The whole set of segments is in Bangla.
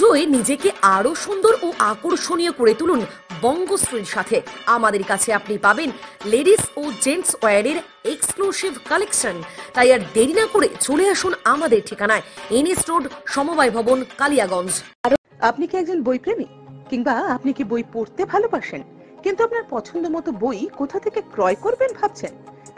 পুজোয় নিজেকে আরো সুন্দর ও আকর্ষণীয় করে তুলুন বঙ্গশ্রীর সাথে। আমাদের কাছে আপনি পাবেন লেডিস ও জেন্টস ওয়্যারের এক্সক্লুসিভ কালেকশন। তাই আর দেরি না করে চলে আসুন আমাদের ঠিকানায়, এনএস রোড, সমবায় ভবন, কালিয়াগঞ্জ। আপনি কি একজন বই প্রেমী, কিংবা আপনি কি বই পড়তে ভালোবাসেন কিন্তু আপনার পছন্দ মতো বই কোথা থেকে ক্রয় করবেন ভাবছেন?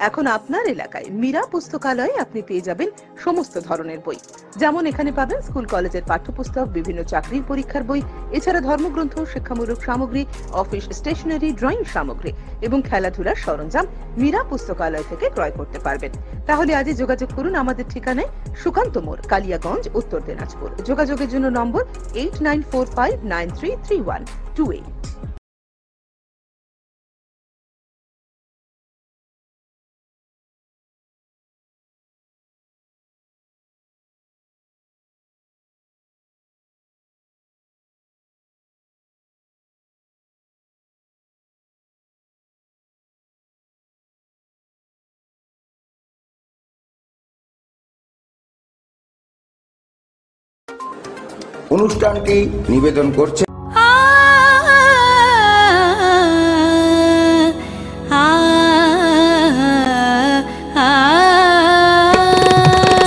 এখন আপনার এলাকায় মীরা পুস্তকালয়ে আপনি পেয়ে যাবেন সমস্ত ধরনের বই। যেমন এখানে পাবেন স্কুল কলেজের পাঠ্যপুস্তক, বিভিন্ন চাকরির পরীক্ষার বই, এছাড়া ধর্মগ্রন্থ, শিক্ষামূলক সামগ্রী, অফিস স্টেশনারি, ড্রয়িং সামগ্রী এবং খেলাধুলার সরঞ্জাম মীরা পুস্তকালয় থেকে ক্রয় করতে পারবেন। তাহলে আজই যোগাযোগ করুন আমাদের ঠিকানায়, সুকান্ত মোড়, কালিয়াগঞ্জ, উত্তর দিনাজপুর। যোগাযোগের জন্য নম্বর 8945933128। অনুষ্ঠানটি নিবেদন করছে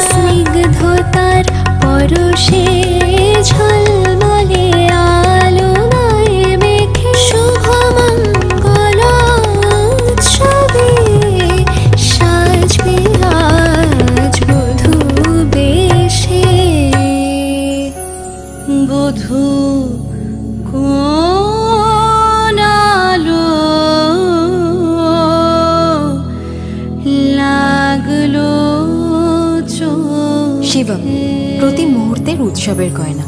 স্নিগ্ধতার পরশে ঝলমলে আলোয় মেখে শুভমঙ্গল উৎসবে সাজবে আজ বধূ বেশে। বধূ কোন আলো লাগলো শিবম, প্রতি মুহূর্তের উৎসবের গয়না।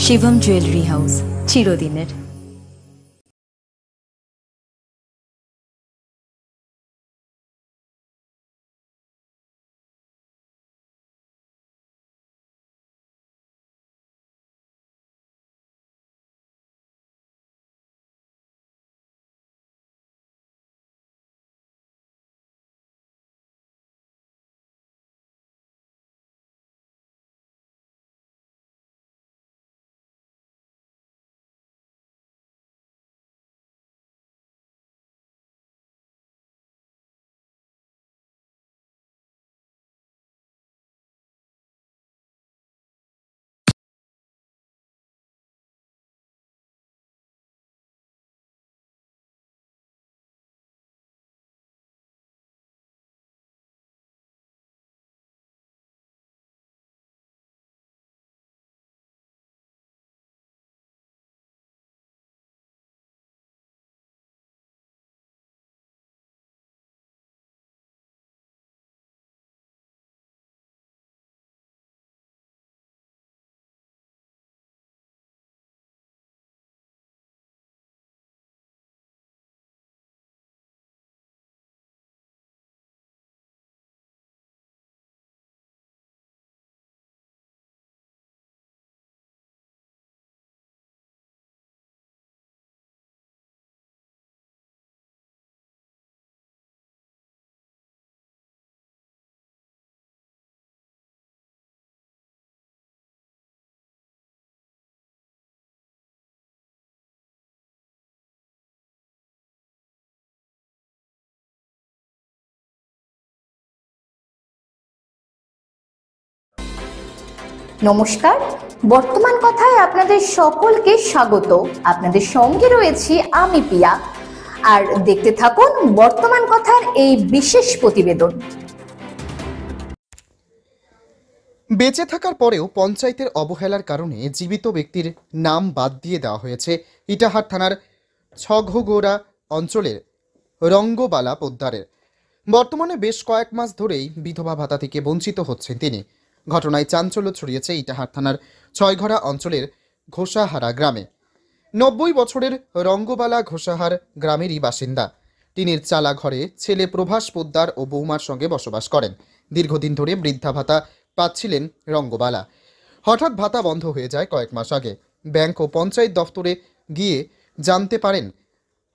শিবম জুয়েলারি হাউস, চিরদিনের। নমস্কার, বর্তমান কথায় আপনাদের সকলকে স্বাগত। আপনাদের সঙ্গে রয়েছি আমি পিয়া, আর দেখতে থাকুন বর্তমান কথার এই বিশেষ প্রতিবেদন। বেঁচে থাকার পরেও পঞ্চায়েতের অবহেলার কারণে জীবিত ব্যক্তির নাম বাদ দিয়ে দেওয়া হয়েছে ইটাহার থানার ছঘগোড়া অঞ্চলের রঙ্গবালা পোদ্দারের। বর্তমানে বেশ কয়েক মাস ধরেই বিধবা ভাতা থেকে বঞ্চিত হচ্ছেন তিনি। ঘটনায় চাঞ্চল্য ছড়িয়েছে ইটাহার থানার ছয়ঘরা অঞ্চলের ঘোষাহারা গ্রামে। 90 বছরের রঙ্গবালা ঘোষাহার গ্রামেরই বাসিন্দা। টিনের চালা ঘরে ছেলে প্রভাস পোদ্দার ও বৌমার সঙ্গে বসবাস করেন। দীর্ঘদিন ধরে বৃদ্ধা ভাতা পাচ্ছিলেন রঙ্গবালা। হঠাৎ ভাতা বন্ধ হয়ে যায় কয়েক মাস আগে। ব্যাংক ও পঞ্চায়েত দফতরে গিয়ে জানতে পারেন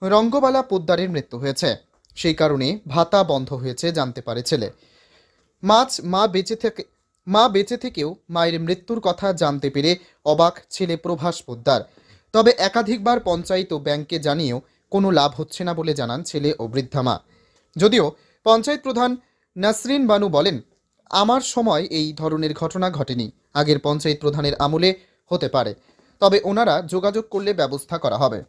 রঙ্গবালা পোদ্দারের মৃত্যু হয়েছে। সেই কারণে ভাতা বন্ধ হয়েছে জানতে পারে ছেলে। মা বেঁচে থেকে মা বেঁচে থেকেও মায়ের মৃত্যুর কথা জানতে পেরে অবাক ছেলে প্রভাস পোদ্দার। তবে একাধিকবার পঞ্চায়েত ও ব্যাংকে জানিয়েও কোনো লাভ হচ্ছে না বলে জানান ছেলে ও বৃদ্ধা মা। যদিও পঞ্চায়েত প্রধান নাসরিন বানু বলেন, আমার সময় এই ধরনের ঘটনা ঘটেনি, আগের পঞ্চায়েত প্রধানের আমলে হতে পারে, তবে ওনারা যোগাযোগ করলে ব্যবস্থা করা হবে।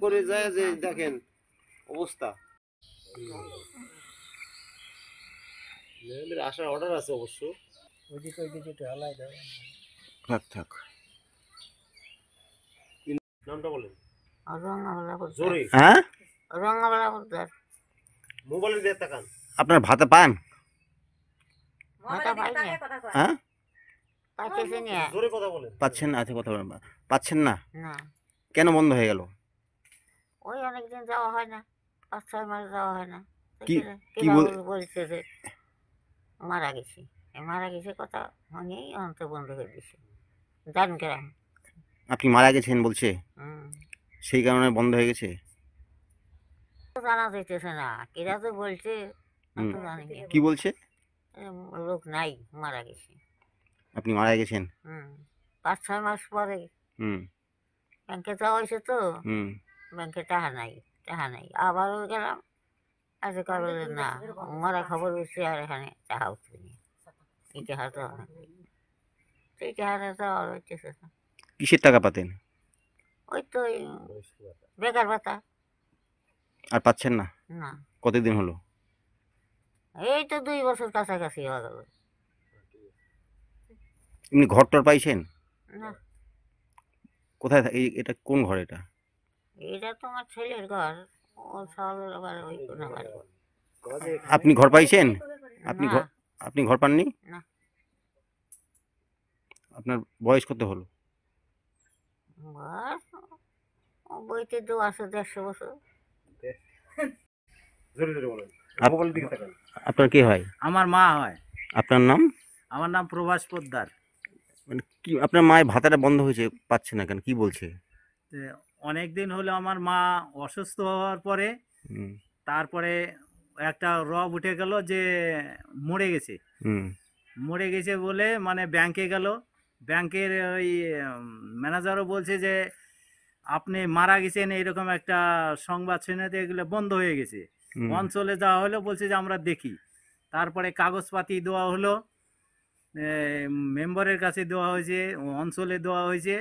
করে যায় যে দেখেন অবস্থা, আসার অর্ডার আছে অবশ্য। থাক নামটা বলেন। জোরে হ্যাঁ, মোবাইলের দিয়ে তাকান। আপনার ভাতা পান? হ্যাঁ, জোরে কথা বলেন। পাচ্ছেন না? আচ্ছা, কথা বলেন, পাচ্ছেন না কেন? বন্ধ হয়ে গেল? ওই অনেকদিন যাওয়া হয় না, 5-6 মাস যাওয়া হয় না। কি বলছে যে মারা গেছে কথা হয়নি, অন্ত বন্ধ করে দিছে। জানেন কেরাম আপনি মারা গেছেন বলছে, সেই কারণে বন্ধ হয়ে গেছে? জানা যাইতেছে না, কেরা তো বলছে। কি বলছে? লোক নাই, মারা গেছে। আপনি মারা গেছেন? 5-6 মাস পরে ব্যাংকে যাওয়া হয়েছে তো, ব্যাংকে টাকা নাই। আবারও গেলাম, আজ বললেন না, মরা খবর হচ্ছে আর এখানে টাকা উঠবে। ইতিহাস যাওয়া হইতেছে। কিসের টাকা পাতেন? ওই তো বেকার ভাতা। আর পাচ্ছেন না? না। কতদিন হলো? এই তো 2 বছর কাছাকাছি হয়ে গেল। এমনি ঘর টর পাইছেন? না। কোথায়? এটা কোন ঘর? এটা তোমার ছেলের ঘর, ও সবের আবার ওই কোনা ঘর। আপনি ঘর পাইছেন? আপনি ঘর পাননি? না। আপনার বয়স কত হলো? বইতে তো আছে 150 বছর। আপনার কি হয়? আমার মা হয়। আপনার নাম? আমার নাম প্রভাস পোদ্দার। মানে কি আপনার মায়ের ভাতাটা বন্ধ হয়েছে, পাচ্ছে না কেন, কি বলছে? অনেকদিন হলো আমার মা অসুস্থ হওয়ার পরে তারপরে একটা রব উঠে গেল যে মরে গেছে বলে, মানে ব্যাংকে গেল, ব্যাংকের ওই ম্যানেজারও বলছে যে আপনি মারা গেছেন, এরকম একটা সংবাদ শুনেতে এগুলো বন্ধ হয়ে গেছে। অঞ্চলে যাওয়া হলো, বলছে যে আমরা দেখি। তারপরে কাগজপাতি দেওয়া হলো, মেম্বারের কাছে দেওয়া হয়েছে, অঞ্চলে দেওয়া হয়েছে,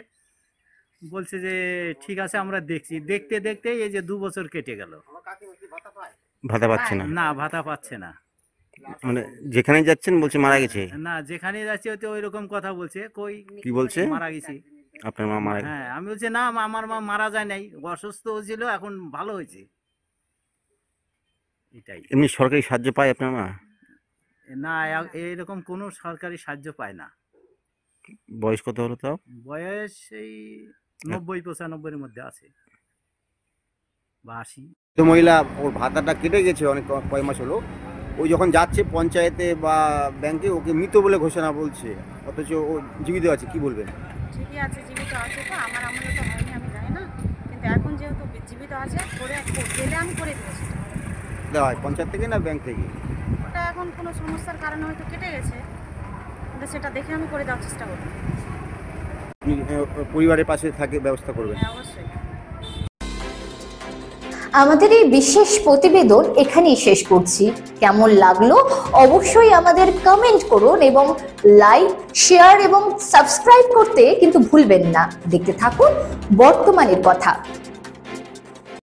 বলছে যে ঠিক আছে আমরা দেখছি। দেখতে দেখতে এই যে 2 বছর কেটে গেল, ভাতা পাচ্ছে না। না, ভাতা পাচ্ছে না। মানে যেখানে যাচ্ছেন বলছে মারা গেছে? না, যেখানে যাচ্ছে তো ওই রকম কথা বলছে। কই কি বলছে? মারা গেছে। আপনার মা মারা গেছে? হ্যাঁ, আমি বলছি না, আমার মা মারা যায় নাই, অসুস্থ ছিল, এখন ভালো হয়েছে। এটাই। এমনি সরকারি সাহায্য পায় আপনার মা? না, এইরকম কোনো সরকারি সাহায্য পায় না। বয়স কত হলো তাও? বয়স এই 90-95 মধ্যে আছে, বা 80। তো মহিলা ওর ভাতাটা কেটে গেছে অনেক কয় মাস হলো। ওই যখন যাচ্ছে পঞ্চায়েতে বা ব্যাংকে, ওকে মৃত বলে ঘোষণা বলছে, অথচ ও জীবিত আছে। কি বলবেন? ঠিকই আছে, জীবিত আছে তো, আমার আমলে তো হয়নি, আমি জানি না, কিন্তু এখন যেহেতু জীবিত আছে, গেলে আমি করে দিয়েছি। দেওয়া হয় পঞ্চায়েত থেকে না ব্যাংক থেকে? ওটা এখন কোনো সমস্যার কারণে হয়তো কেটে গেছে, কিন্তু সেটা দেখে আমি করে দেওয়ার চেষ্টা করব। আপনি পরিবারের পাশে থাকে ব্যবস্থা করবেন? হ্যাঁ, অবশ্যই। আমাদের এই বিশেষ প্রতিবেদন এখানেই শেষ করছি। কেমন লাগলো অবশ্যই আমাদের কমেন্ট করুন এবং লাইক, শেয়ার এবং সাবস্ক্রাইব করতে কিন্তু ভুলবেন না। দেখতে থাকুন বর্তমানের কথা।